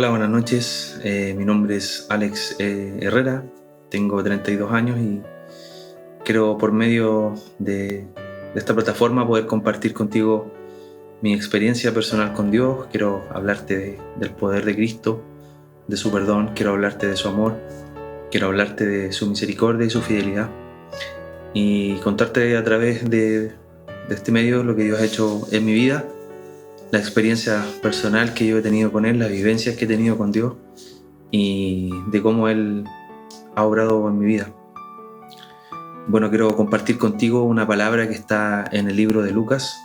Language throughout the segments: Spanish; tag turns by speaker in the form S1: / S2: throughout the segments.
S1: Hola, buenas noches. Mi nombre es Alex Herrera, tengo 32 años y quiero por medio de esta plataforma poder compartir contigo mi experiencia personal con Dios. Quiero hablarte del poder de Cristo, de su perdón, quiero hablarte de su amor, quiero hablarte de su misericordia y su fidelidad y contarte a través de este medio lo que Dios ha hecho en mi vida, la experiencia personal que yo he tenido con Él, las vivencias que he tenido con Dios y de cómo Él ha obrado en mi vida. Bueno, quiero compartir contigo una palabra que está en el libro de Lucas,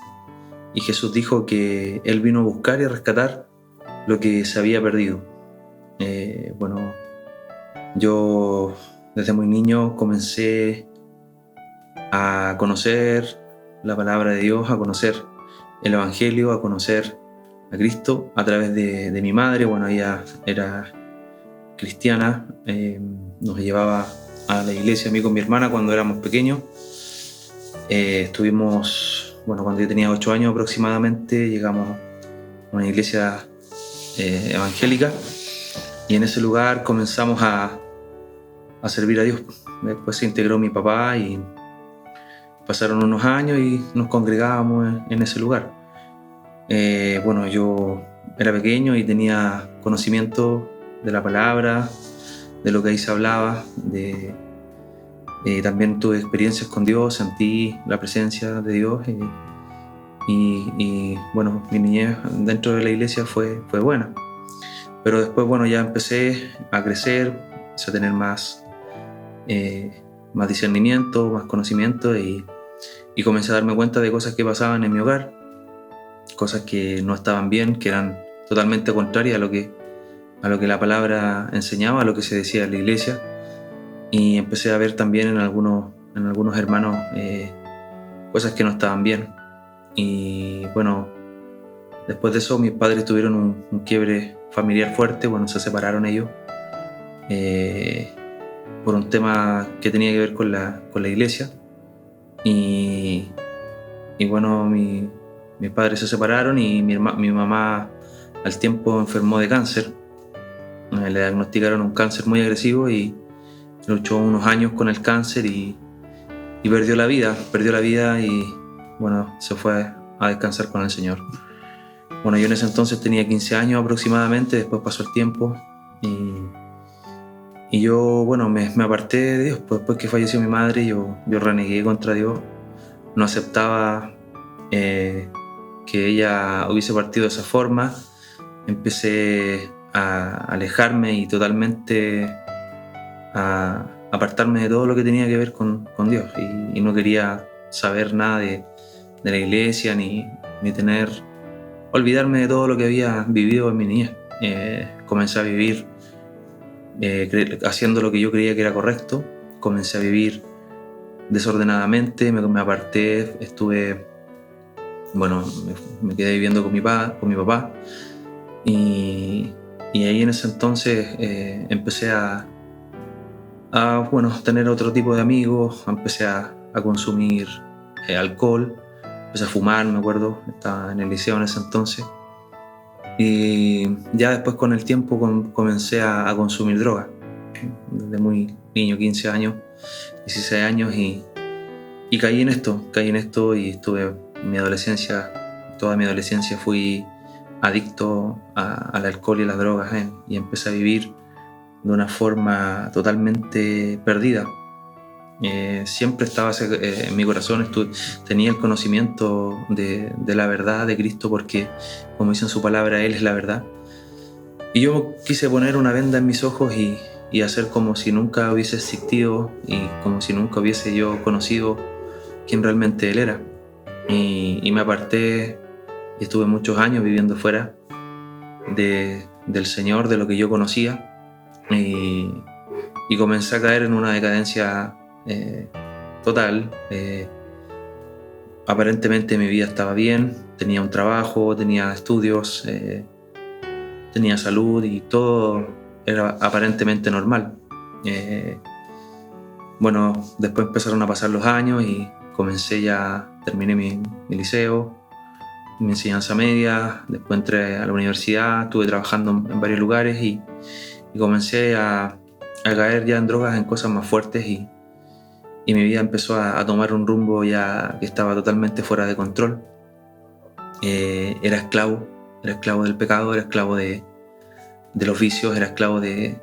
S1: y Jesús dijo que Él vino a buscar y a rescatar lo que se había perdido. Bueno, yo desde muy niño comencé a conocer la palabra de Dios, a conocer el Evangelio, a conocer a Cristo a través de mi madre. Bueno, ella era cristiana, nos llevaba a la iglesia a mí con mi hermana cuando éramos pequeños. Estuvimos, cuando yo tenía 8 años aproximadamente, llegamos a una iglesia evangélica, y en ese lugar comenzamos a servir a Dios. Después se integró mi papá y pasaron unos años y nos congregábamos en ese lugar. Yo era pequeño y tenía conocimiento de la palabra, de lo que ahí se hablaba, también tuve experiencias con Dios, sentí la presencia de Dios, mi niñez dentro de la iglesia fue buena. Pero después, ya empecé a crecer, empecé a tener más discernimiento, más conocimiento, y comencé a darme cuenta de cosas que pasaban en mi hogar, cosas que no estaban bien, que eran totalmente contrarias a lo que la palabra enseñaba, a lo que se decía en la iglesia. Y empecé a ver también en algunos hermanos cosas que no estaban bien. Y después de eso mis padres tuvieron un quiebre familiar fuerte. Se separaron ellos por un tema que tenía que ver con la iglesia. Mis padres se separaron y mi mamá al tiempo enfermó de cáncer. Le diagnosticaron un cáncer muy agresivo y luchó unos años con el cáncer y perdió la vida y se fue a descansar con el Señor. Yo en ese entonces tenía 15 años aproximadamente. Después pasó el tiempo y yo me aparté de Dios. Después que falleció mi madre, yo renegué contra Dios. No aceptaba que ella hubiese partido de esa forma. Empecé a alejarme y totalmente a apartarme de todo lo que tenía que ver con Dios, y no quería saber nada de la iglesia ni olvidarme de todo lo que había vivido en mi niñez. Comencé a vivir haciendo lo que yo creía que era correcto. Comencé a vivir desordenadamente, me aparté, me quedé viviendo con mi papá, y ahí en ese entonces empecé a tener otro tipo de amigos. Empecé a consumir alcohol, empecé a fumar, me acuerdo, estaba en el liceo en ese entonces, y ya después con el tiempo comencé a consumir droga, desde muy niño, 15 años, 16 años, y caí en esto y estuve toda mi adolescencia fui adicto al alcohol y a las drogas, y empecé a vivir de una forma totalmente perdida. Siempre estaba en mi corazón, tenía el conocimiento de la verdad de Cristo, porque como dice en su palabra, Él es la verdad. Y yo quise poner una venda en mis ojos y hacer como si nunca hubiese existido y como si nunca hubiese yo conocido quién realmente Él era. Y me aparté y estuve muchos años viviendo fuera del Señor, de lo que yo conocía, y comencé a caer en una decadencia total. Aparentemente mi vida estaba bien, tenía un trabajo, tenía estudios, tenía salud y todo era aparentemente normal. Después empezaron a pasar los años y terminé mi liceo, mi enseñanza media, después entré a la universidad, estuve trabajando en varios lugares y comencé a caer ya en drogas, en cosas más fuertes y mi vida empezó a tomar un rumbo ya que estaba totalmente fuera de control. Era esclavo del pecado, era esclavo de los vicios, era esclavo de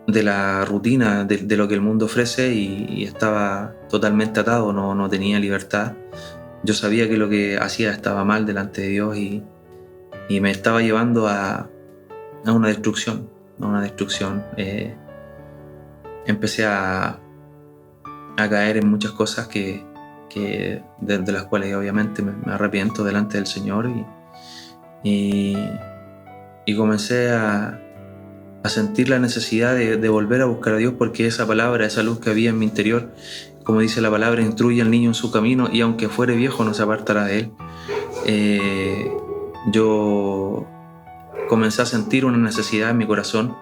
S1: la rutina, de lo que el mundo ofrece y estaba totalmente atado, no tenía libertad. Yo sabía que lo que hacía estaba mal delante de Dios y me estaba llevando a una destrucción, empecé a caer en muchas cosas de las cuales obviamente me arrepiento delante del Señor y comencé a sentir la necesidad de volver a buscar a Dios, porque esa palabra, esa luz que había en mi interior, como dice la palabra, instruye al niño en su camino y aunque fuere viejo no se apartará de él. Yo comencé a sentir una necesidad en mi corazón,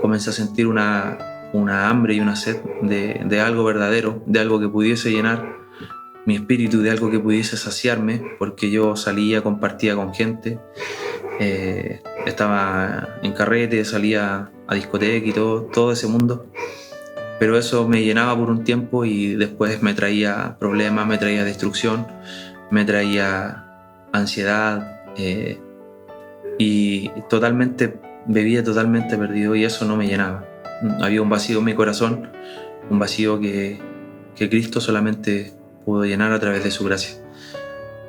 S1: comencé a sentir una hambre y una sed de algo verdadero, de algo que pudiese llenar mi espíritu, de algo que pudiese saciarme, porque yo salía, compartía con gente, estaba en carrete, salía a discoteca y todo ese mundo, pero eso me llenaba por un tiempo y después me traía problemas, me traía destrucción, me traía ansiedad y vivía totalmente perdido y eso no me llenaba. Había un vacío en mi corazón, un vacío que Cristo solamente pudo llenar a través de su gracia.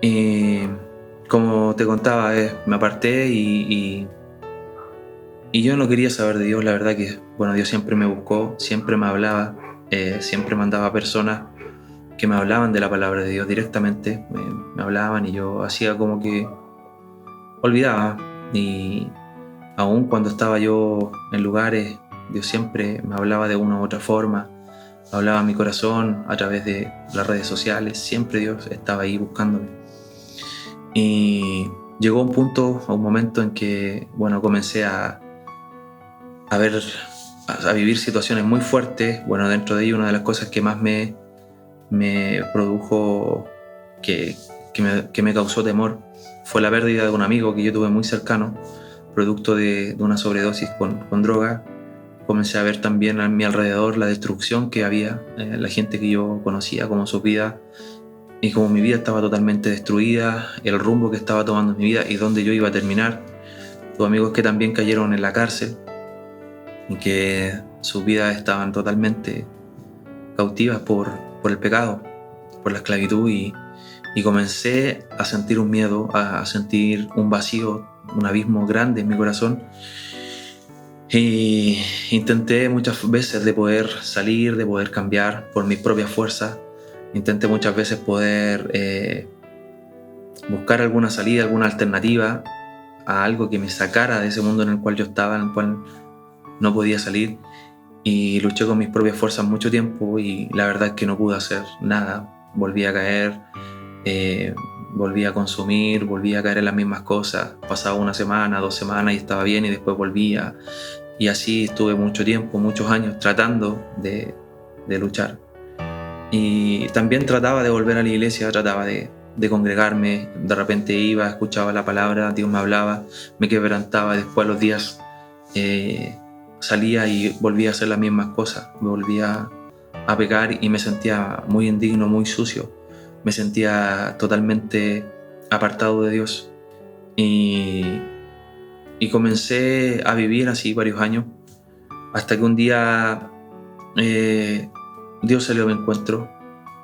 S1: Y como te contaba, me aparté y yo no quería saber de Dios. La verdad que, bueno, Dios siempre me buscó, siempre me hablaba, siempre mandaba personas que me hablaban de la palabra de Dios directamente, me hablaban y yo hacía como que olvidaba. Y aún cuando estaba yo en lugares, Dios siempre me hablaba de una u otra forma, hablaba a mi corazón a través de las redes sociales, siempre Dios estaba ahí buscándome. Y llegó un momento en que, bueno, comencé a vivir situaciones muy fuertes. Bueno, dentro de ello una de las cosas que más me produjo, que me causó temor, fue la pérdida de un amigo que yo tuve muy cercano, producto de una sobredosis con droga. Comencé a ver también a mi alrededor la destrucción que había, la gente que yo conocía, como su vida y como mi vida estaba totalmente destruida, el rumbo que estaba tomando mi vida y dónde yo iba a terminar. Tuve amigos que también cayeron en la cárcel y que sus vidas estaban totalmente cautivas por el pecado, por la esclavitud y comencé a sentir un miedo, a sentir un vacío, un abismo grande en mi corazón. Y intenté muchas veces de poder salir, de poder cambiar por mis propias fuerzas. Intenté muchas veces poder buscar alguna salida, alguna alternativa a algo que me sacara de ese mundo en el cual yo estaba, en el cual no podía salir. Y luché con mis propias fuerzas mucho tiempo y la verdad es que no pude hacer nada. Volví a caer, volví a consumir, volví a caer en las mismas cosas. Pasaba una semana, 2 semanas y estaba bien y después volvía. Y así estuve mucho tiempo, muchos años tratando de luchar. Y también trataba de volver a la iglesia, trataba de congregarme. De repente iba, escuchaba la palabra, Dios me hablaba, me quebrantaba. Después a los días salía y volvía a hacer las mismas cosas. Me volvía a pecar y me sentía muy indigno, muy sucio. Me sentía totalmente apartado de Dios. Y comencé a vivir así varios años, hasta que un día Dios salió a mi encuentro,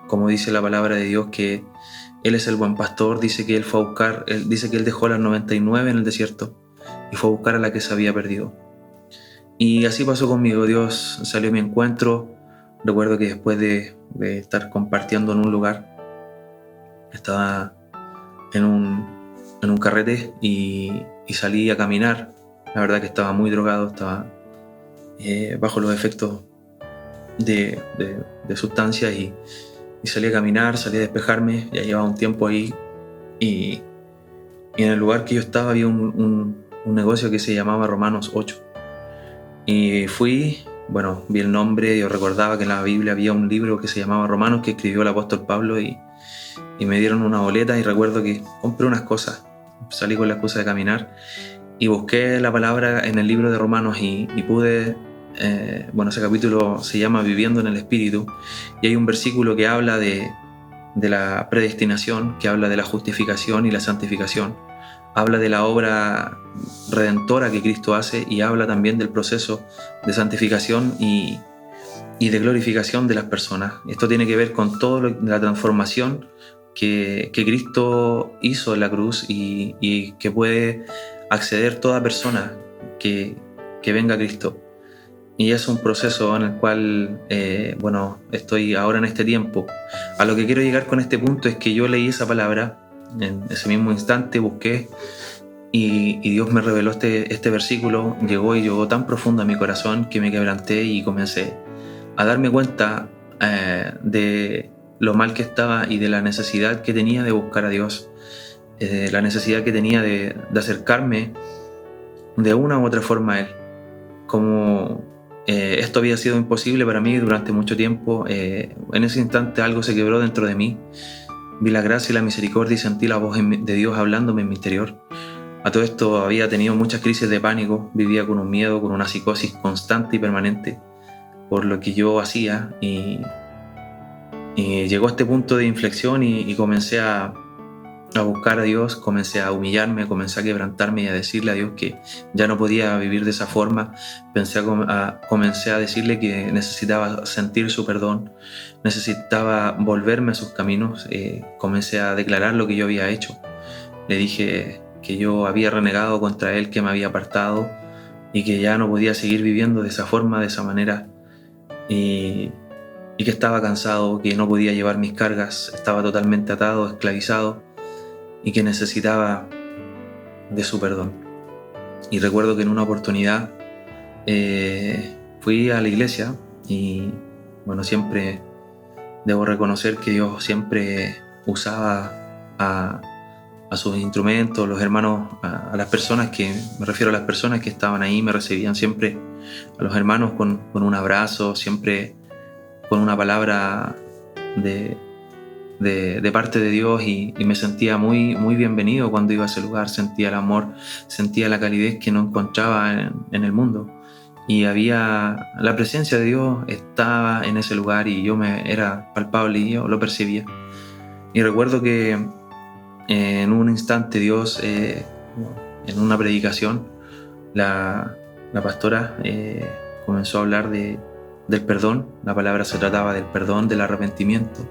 S1: como dice la palabra de Dios, que Él es el buen pastor. Dice que Él dejó las 99 en el desierto y fue a buscar a la que se había perdido. Y así pasó conmigo. Dios salió a mi encuentro. Recuerdo que después de estar compartiendo en un lugar, estaba en un carrete y salí a caminar. La verdad que estaba muy drogado, estaba bajo los efectos de sustancias y salí a caminar, salí a despejarme. Ya llevaba un tiempo ahí y en el lugar que yo estaba había un negocio que se llamaba Romanos 8 y fui, bueno, vi el nombre. Yo recordaba que en la Biblia había un libro que se llamaba Romanos, que escribió el apóstol Pablo y y me dieron una boleta y recuerdo que compré unas cosas. Salí con la excusa de caminar y busqué la palabra en el libro de Romanos y pude, ese capítulo se llama Viviendo en el Espíritu, y hay un versículo que habla de la predestinación, que habla de la justificación y la santificación, habla de la obra redentora que Cristo hace y habla también del proceso de santificación y de glorificación de las personas. Esto tiene que ver con toda la transformación que Cristo hizo en la cruz y que puede acceder toda persona que venga a Cristo. Y es un proceso en el cual, estoy ahora en este tiempo. A lo que quiero llegar con este punto es que yo leí esa palabra, en ese mismo instante busqué y Dios me reveló este versículo, llegó tan profundo a mi corazón que me quebranté y comencé a darme cuenta de lo mal que estaba y de la necesidad que tenía de buscar a Dios, la necesidad que tenía de acercarme de una u otra forma a Él. Como esto había sido imposible para mí durante mucho tiempo, en ese instante algo se quebró dentro de mí. Vi la gracia y la misericordia y sentí la voz de Dios hablándome en mi interior. A todo esto había tenido muchas crisis de pánico, vivía con un miedo, con una psicosis constante y permanente por lo que yo hacía y llegó a este punto de inflexión y comencé a buscar a Dios, comencé a humillarme, comencé a quebrantarme y a decirle a Dios que ya no podía vivir de esa forma. Comencé a decirle que necesitaba sentir su perdón, necesitaba volverme a sus caminos. Comencé a declarar lo que yo había hecho. Le dije que yo había renegado contra Él, que me había apartado y que ya no podía seguir viviendo de esa forma, de esa manera, y que estaba cansado, que no podía llevar mis cargas, estaba totalmente atado, esclavizado y que necesitaba de su perdón. Y recuerdo que en una oportunidad fui a la iglesia y siempre debo reconocer que Dios siempre usaba a sus instrumentos, los hermanos, a las personas me refiero a las personas que estaban ahí, me recibían siempre, a los hermanos con un abrazo, siempre con una palabra de parte de Dios y me sentía muy, muy bienvenido cuando iba a ese lugar, sentía el amor, sentía la calidez que no encontraba en el mundo y la presencia de Dios estaba en ese lugar y era palpable y yo lo percibía. Y recuerdo que en un instante Dios, en una predicación, la pastora comenzó a hablar del perdón. La palabra se trataba del perdón, del arrepentimiento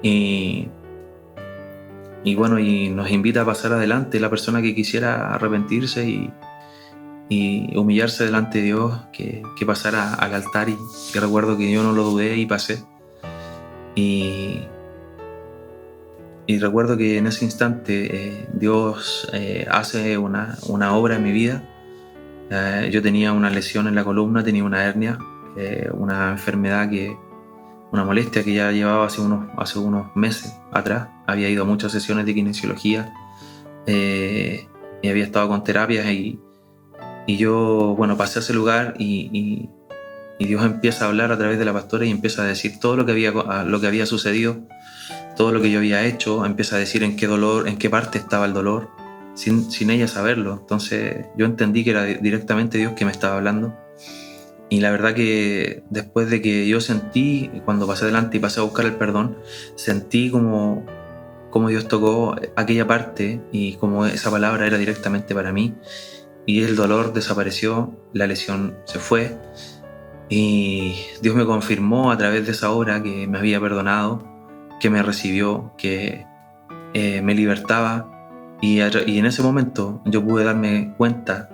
S1: y nos invita a pasar adelante. La persona que quisiera arrepentirse y humillarse delante de Dios, que pasara al altar y recuerdo que yo no lo dudé y pasé y recuerdo que en ese instante Dios hace una obra en mi vida. Yo tenía una lesión en la columna, tenía una hernia, una enfermedad, una molestia que ya llevaba hace unos meses atrás. Había ido a muchas sesiones de kinesiología y había estado con terapias y yo pasé a ese lugar y Dios empieza a hablar a través de la pastora y empieza a decir todo lo que había sucedido, todo lo que yo había hecho, empieza a decir en qué parte estaba el dolor, sin ella saberlo. Entonces yo entendí que era directamente Dios que me estaba hablando. Y la verdad que después de que yo sentí, cuando pasé adelante y pasé a buscar el perdón, sentí como Dios tocó aquella parte y como esa palabra era directamente para mí. Y el dolor desapareció, la lesión se fue y Dios me confirmó a través de esa obra que me había perdonado, que me recibió, que me libertaba y en ese momento yo pude darme cuenta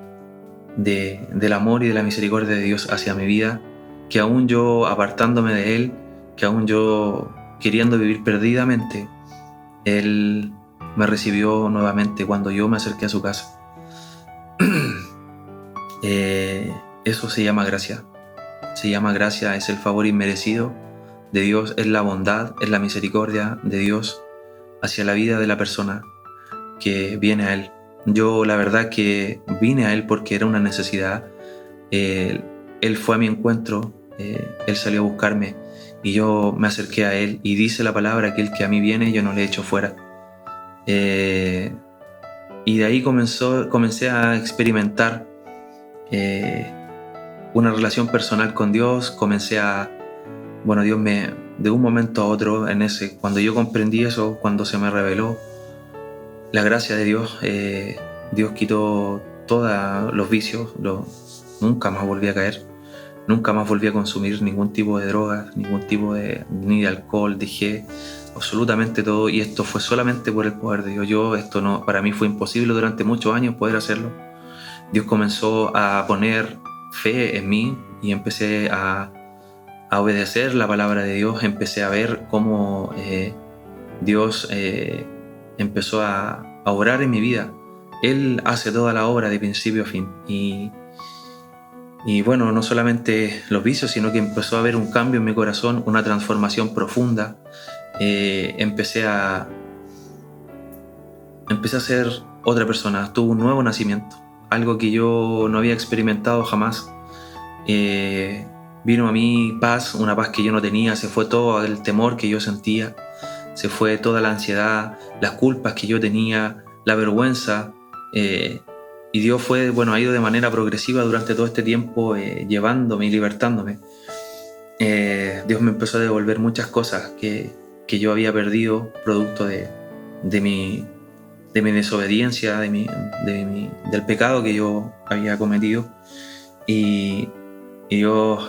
S1: del amor y de la misericordia de Dios hacia mi vida, que aún yo apartándome de Él, que aún yo queriendo vivir perdidamente, Él me recibió nuevamente cuando yo me acerqué a su casa. Eso se llama gracia. Se llama gracia, es el favor inmerecido de Dios, es la bondad, es la misericordia de Dios hacia la vida de la persona que viene a Él. Yo la verdad que vine a Él porque era una necesidad. Él fue a mi encuentro, Él salió a buscarme y yo me acerqué a él, y dice la palabra que el que a mí viene yo no le echo fuera. Y de ahí comencé a experimentar una relación personal con Dios. Dios de un momento a otro, cuando yo comprendí eso, cuando se me reveló la gracia de Dios, Dios quitó todos los vicios, nunca más volví a caer, nunca más volví a consumir ningún tipo de drogas, ni de alcohol, dejé absolutamente todo, y esto fue solamente por el poder de Dios. Para mí fue imposible durante muchos años poder hacerlo. Dios comenzó a poner fe en mí y empecé a obedecer la palabra de Dios. Empecé a ver cómo Dios empezó a obrar en mi vida. Él hace toda la obra de principio a fin. Y bueno, no solamente los vicios, sino que empezó a haber un cambio en mi corazón, una transformación profunda. Empecé a ser otra persona. Tuve un nuevo nacimiento, algo que yo no había experimentado jamás. Vino a mí paz, una paz que yo no tenía. Se fue todo el temor que yo sentía, se fue toda la ansiedad, las culpas que yo tenía, la vergüenza. Y Dios ha ido de manera progresiva durante todo este tiempo, llevándome y libertándome. Dios me empezó a devolver muchas cosas que yo había perdido producto de mi desobediencia, del pecado que yo había cometido. Y Dios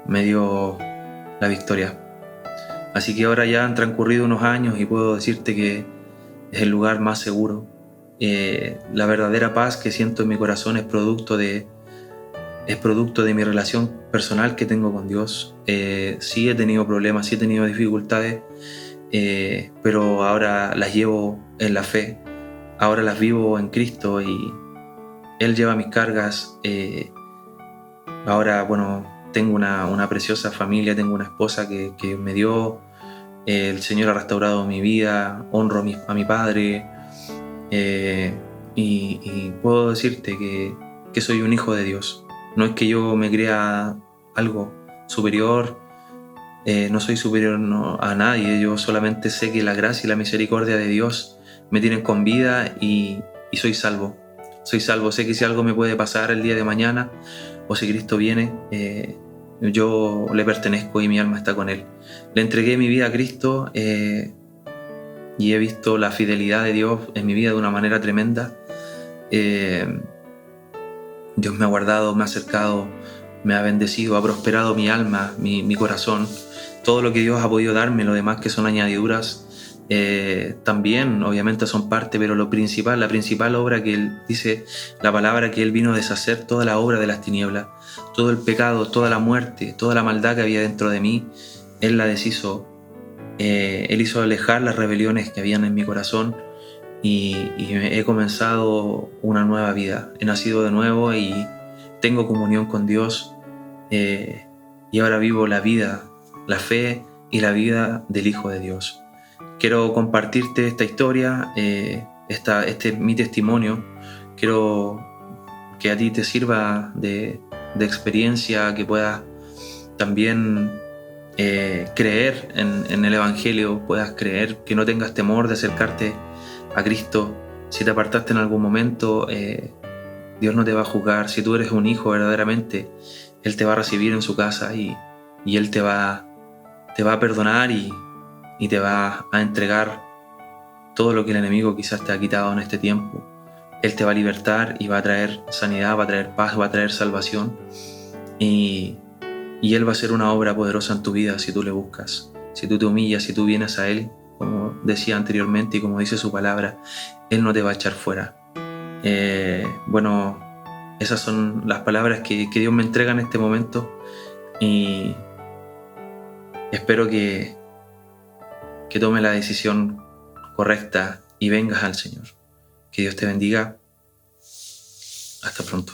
S1: me dio la victoria. Así que ahora ya han transcurrido unos años y puedo decirte que es el lugar más seguro. La verdadera paz que siento en mi corazón es producto de mi relación personal que tengo con Dios. Sí he tenido problemas, sí he tenido dificultades, pero ahora las llevo en la fe, ahora las vivo en Cristo y Él lleva mis cargas. Ahora, tengo una preciosa familia, tengo una esposa que me dio. El Señor ha restaurado mi vida, honro a mi padre, y puedo decirte que soy un hijo de Dios. No es que yo me crea algo superior, no soy superior a nadie. Yo solamente sé que la gracia y la misericordia de Dios me tienen con vida y soy salvo. Soy salvo, sé que si algo me puede pasar el día de mañana o si Cristo viene, yo le pertenezco y mi alma está con Él. Le entregué mi vida a Cristo y he visto la fidelidad de Dios en mi vida de una manera tremenda. Dios me ha guardado, me ha acercado, me ha bendecido, ha prosperado mi alma, mi corazón. Todo lo que Dios ha podido darme, lo demás que son añadiduras, también obviamente son parte, pero la principal obra que Él dice, la palabra que Él vino a deshacer toda la obra de las tinieblas, todo el pecado, toda la muerte, toda la maldad que había dentro de mí, Él la deshizo. Él hizo alejar las rebeliones que habían en mi corazón y he comenzado una nueva vida. He nacido de nuevo y tengo comunión con Dios, y ahora vivo la vida, la fe y la vida del Hijo de Dios. Quiero compartirte esta historia, mi testimonio. Quiero que a ti te sirva de experiencia, que puedas también creer en el Evangelio, puedas creer, que no tengas temor de acercarte a Cristo. Si te apartaste en algún momento, Dios no te va a juzgar. Si tú eres un hijo verdaderamente, Él te va a recibir en su casa y Él te va a perdonar y te va a entregar todo lo que el enemigo quizás te ha quitado en este tiempo. Él te va a libertar y va a traer sanidad, va a traer paz, va a traer salvación, y Él va a hacer una obra poderosa en tu vida si tú le buscas, si tú te humillas, si tú vienes a Él, como decía anteriormente y como dice su palabra. Él no te va a echar fuera. Esas son las palabras que Dios me entrega en este momento, y espero que tome la decisión correcta y vengas al Señor. Que Dios te bendiga. Hasta pronto.